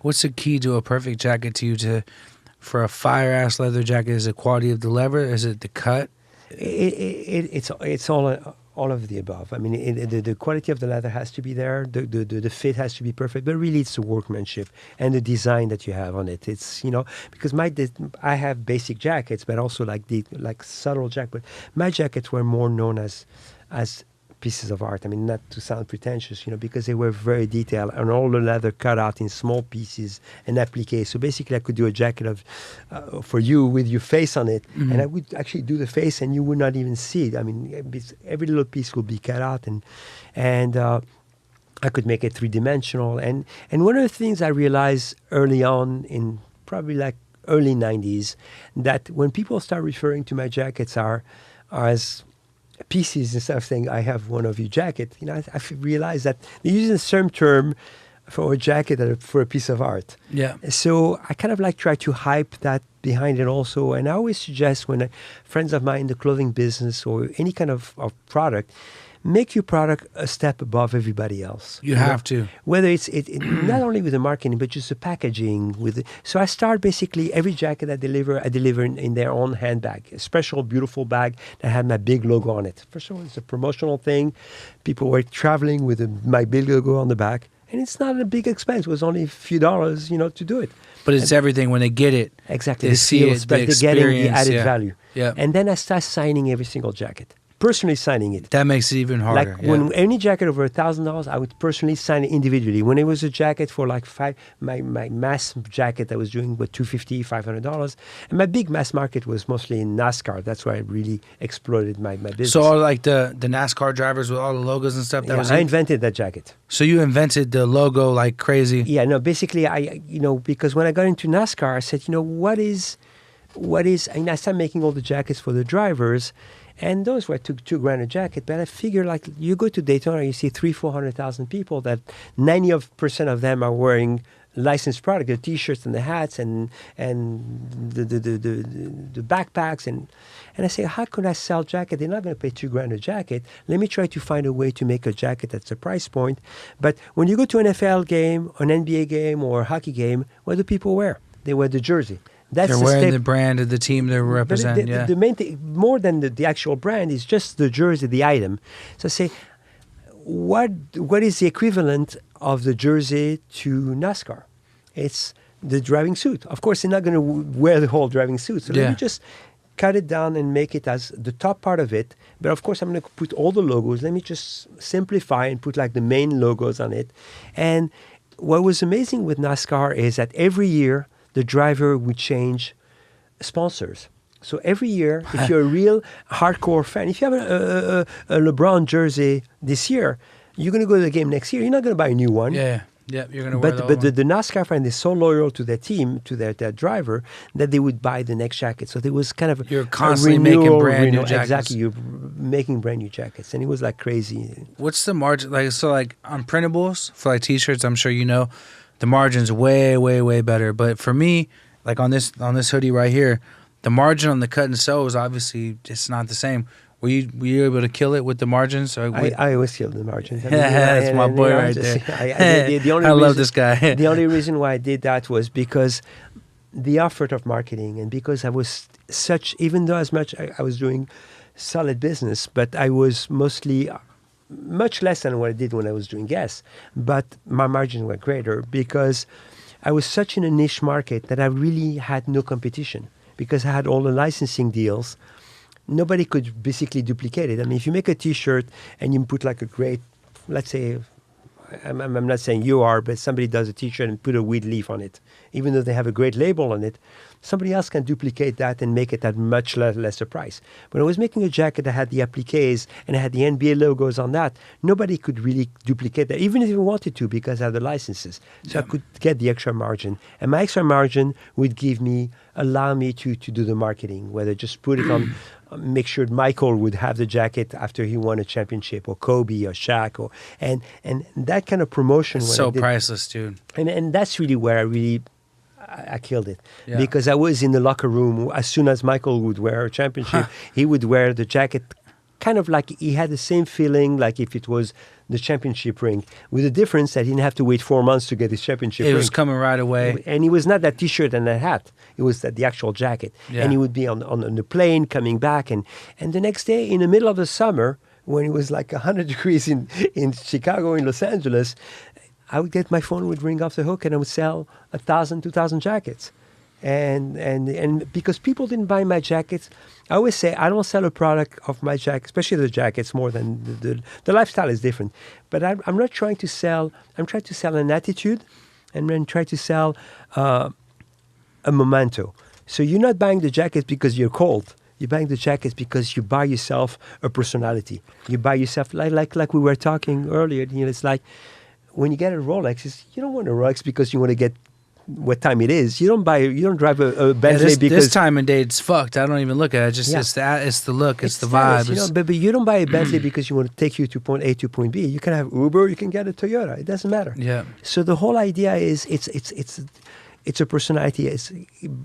What's the key to a perfect jacket to you? For a fire-ass leather jacket, is it quality of the leather? Is it the cut? It's all of the above. I mean, the quality of the leather has to be there. The fit has to be perfect. But really, it's the workmanship and the design that you have on it. It's because I have basic jackets, but also like subtle jacket. But my jackets were more known as pieces of art. I mean, not to sound pretentious, because they were very detailed and all the leather cut out in small pieces and appliques. So basically, I could do a jacket for you with your face on it, and I would actually do the face, and you would not even see it. I mean, every little piece would be cut out, and I could make it three-dimensional. And one of the things I realized early on, in probably like early 90s, that when people start referring to my jackets are as pieces instead of saying I have one of your jacket, I realized that they're using the same term for a jacket for a piece of art. Yeah. So I kind of try to hype that behind it also. And I always suggest when friends of mine in the clothing business or any kind of product, make your product a step above everybody else. You have to. Whether it's not only with the marketing, but just the packaging. So I start basically every jacket I deliver in their own handbag, a special, beautiful bag that had my big logo on it. First of all, it's a promotional thing. People were traveling with my big logo on the back. And it's not a big expense. It was only a few dollars, to do it. But it's everything when they get it. Exactly. They see it, but they're getting the added value. Yeah. And then I start signing every single jacket. Personally signing it. That makes it even harder. When any jacket over $1,000, I would personally sign it individually. When it was a jacket for my mass jacket I was doing with $250, $500, and my big mass market was mostly in NASCAR. That's where I really exploded my business. So all like the NASCAR drivers with all the logos and stuff. I invented that jacket. So you invented the logo like crazy. Yeah, no. Basically, because when I got into NASCAR, I said, what is? And I started making all the jackets for the drivers. And those were $2,000 a jacket. But I figure you go to Daytona, you see 400,000 people that 90% of them are wearing licensed product, the T-shirts and the hats and the backpacks. And I say, how could I sell jacket? They're not going to pay $2,000 a jacket. Let me try to find a way to make a jacket that's a price point. But when you go to an NFL game, an NBA game, or a hockey game, what do people wear? They wear the jersey. They're wearing the brand of the team they represent. The main thing, more than the actual brand, is just the jersey, the item. So I say, what is the equivalent of the jersey to NASCAR? It's the driving suit. Of course, they're not going to wear the whole driving suit. So let me just cut it down and make it as the top part of it. But of course, I'm going to put all the logos. Let me just simplify and put the main logos on it. And what was amazing with NASCAR is that every year, the driver would change sponsors. So every year, if you're a real hardcore fan, if you have a LeBron jersey this year, you're going to go to the game next year. You're not going to buy a new one. Yeah, you're going to wear But the NASCAR fan is so loyal to their team, to their driver, that they would buy the next jacket. So there was kind of you're constantly making brand new jackets. Exactly, you're making brand new jackets, and it was crazy. What's the margin? On printables for T-shirts, I'm sure the margin's way, way, way better. But for me, on this hoodie right here, the margin on the cut and sew is obviously it's not the same. Were you able to kill it with the margins? I always kill the margins. That's my boy right there. I love this guy. The only reason why I did that was because the effort of marketing, and because I was even though as much I was doing solid business, but I was mostly much less than what I did when I was doing gas, but my margins were greater because I was such in a niche market that I really had no competition because I had all the licensing deals. Nobody could basically duplicate it. I mean, if you make a T-shirt and you put a great, let's say, I'm not saying you are, but somebody does a T-shirt and put a weed leaf on it, even though they have a great label on it, somebody else can duplicate that and make it at much lesser price. When I was making a jacket that had the appliques and I had the NBA logos on that, nobody could really duplicate that, even if they wanted to, because I had the licenses. So I could get the extra margin. And my extra margin would allow me to do the marketing, whether just put it on, make sure Michael would have the jacket after he won a championship, or Kobe or Shaq, and that kind of promotion. It's so priceless, dude. And that's really where I killed it, because I was in the locker room. As soon as Michael would wear a championship, he would wear the jacket kind of like he had the same feeling like if it was the championship ring, with the difference that he didn't have to wait 4 months to get his championship ring. It was coming right away. And it was not that T-shirt and that hat. It was the actual jacket. Yeah. And he would be on the plane coming back. And the next day, in the middle of the summer, when it was like 100 degrees in Chicago, in Los Angeles, I would get my phone would ring off the hook and I would sell 1,000, 2,000 jackets. And because people didn't buy my jackets, I always say I don't sell a product of my jacket, especially the jackets, more than the lifestyle is different. But I'm not trying to sell. I'm trying to sell an attitude, and then try to sell a memento. So you're not buying the jackets because you're cold. You're buying the jackets because you buy yourself a personality. You buy yourself like we were talking earlier. You know, it's like when you get a Rolex, you don't want a Rolex because you want to get what time it is. You don't drive a Bentley because this time and day it's fucked. I don't even look at it. It's the look, it's the vibe. You know, but you don't buy a Bentley because you want to take you to point A to point B. You can have Uber, you can get a Toyota. It doesn't matter. Yeah. So the whole idea is it's a personality.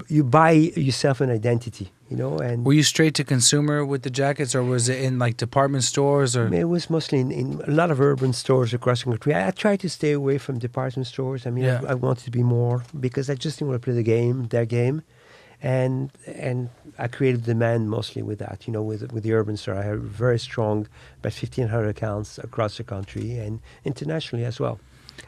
You buy yourself an identity, you know. And were you straight to consumer with the jackets, or was it in like department stores? Or it was mostly in a lot of urban stores across the country. I tried to stay away from department stores. I mean, I wanted to be more because I just didn't want to play their game, and I created demand mostly with that. You know, with the urban store, I had very strong, about 1,500 accounts across the country and internationally as well.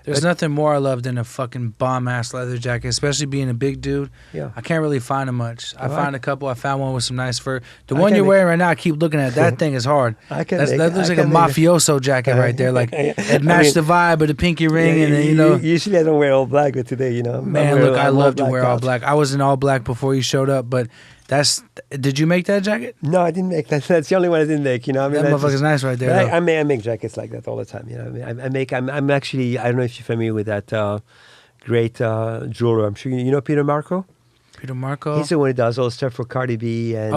There's nothing more I love than a fucking bomb-ass leather jacket, especially being a big dude. Yeah. I can't really find them much. I found a couple. I found one with some nice fur. The one you're wearing right now, I keep looking at. That thing is hard. That looks like a mafioso jacket right there. Like, it matched the vibe of the pinky ring. And you know. Usually I don't wear all black, but today, you know. Man, look, I love to wear all black. I was in all black before you showed up, but... Did you make that jacket? No, I didn't make that. That's the only one I didn't make. You know, I mean, that motherfucker's nice right there. I make jackets like that all the time. You know, I mean, I'm actually. I don't know if you're familiar with that great jeweler. I'm sure you know Peter Marco. Peter Marco. He's the one who does all the stuff for Cardi B and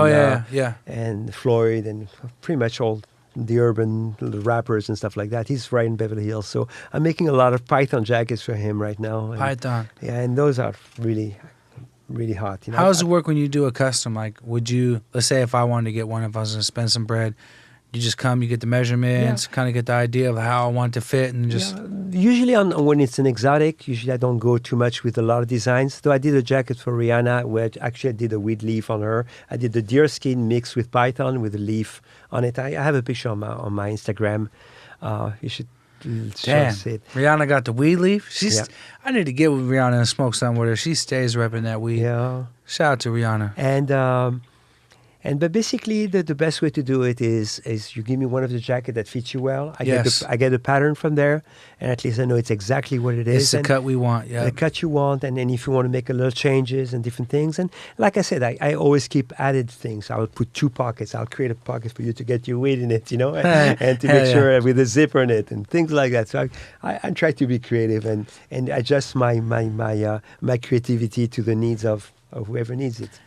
and Floyd and pretty much all the urban rappers and stuff like that. He's right in Beverly Hills, so I'm making a lot of Python jackets for him right now. And, Python. Yeah, and those are really hot. You know, how does it work when you do a custom? Like, would you, let's say if I wanted to get one, if I was going to spend some bread, you just come, you get the measurements, kind of get the idea of how I want it to fit, and just... Usually when it's an exotic, usually I don't go too much with a lot of designs. Though I did a jacket for Rihanna, where actually I did a weed leaf on her. I did the deer skin mixed with python with a leaf on it. I have a picture on my Instagram. You should... Damn, Rihanna got the weed leaf. I need to get with Rihanna and smoke something with her. She stays repping that weed. Yeah. Shout out to Rihanna. But basically the best way to do it is you give me one of the jacket that fits you well. I get the pattern from there, and at least I know it's exactly what it is. It's the cut we want. Yeah, the cut you want, and then if you want to make a little changes and different things, and like I said, I always keep added things. I will put 2 pockets. I'll create a pocket for you to get your weed in it, you know, and to make sure with a zipper in it and things like that. So I try to be creative and adjust my creativity to the needs of whoever needs it.